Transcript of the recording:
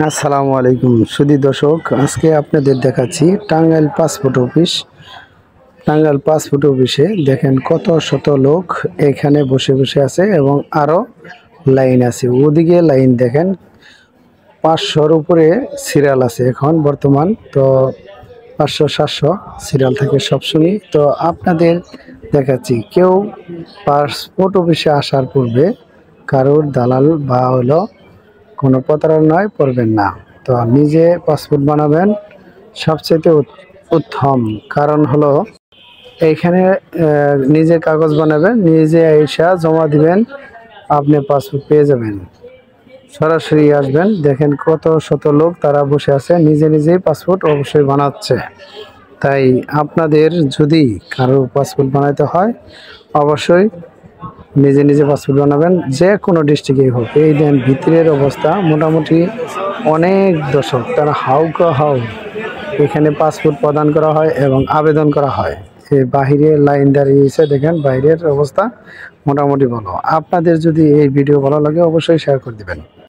আসসালামু আলাইকুম সুধী দর্শক, আজকে আপনাদের দেখাচ্ছি Tangail passport office. Tangail passport অফিসে দেখেন কত শত লোক এখানে বসে বসে আছে এবং আরো লাইন আছে। ওদিকে লাইন দেখেন 500-র উপরে সিরিয়াল আছে এখন বর্তমান। তো 500-700 সিরিয়াল থাকে সবসময়। তো আপনাদের দেখাচ্ছি, কেউ পাসপোর্ট অফিসে আসার পূর্বে কারোর দালাল বা হলো কোনো প্রতারণায় পড়বেন না। তো নিজে পাসপোর্ট বানাবেন, সবচেয়ে উত্তম। কারণ হলো এইখানে নিজে কাগজ বানাবেন, নিজে এসে জমা দিবেন, আপনি পাসপোর্ট পেয়ে যাবেন। সরাসরি আসবেন, দেখেন কত শত লোক তারা বসে আছে, নিজে নিজেই পাসপোর্ট অবশ্যই বানাচ্ছে। তাই আপনাদের যদি কারো পাসপোর্ট বানাইতে হয় অবশ্যই নিজে নিজে পাসপোর্ট বানাবেন, যে কোনো ডিস্ট্রিক্টেই হোক। এই দেন ভিতরের অবস্থা মোটামুটি অনেক দর্শক, তারা হাউকা হাউ এখানে পাসপোর্ট প্রদান করা হয় এবং আবেদন করা হয়। এই বাহিরে লাইন দাঁড়িয়েছে, দেখেন বাইরের অবস্থা মোটামুটি ভালো। আপনাদের যদি এই ভিডিও ভালো লাগে অবশ্যই শেয়ার করে দিবেন।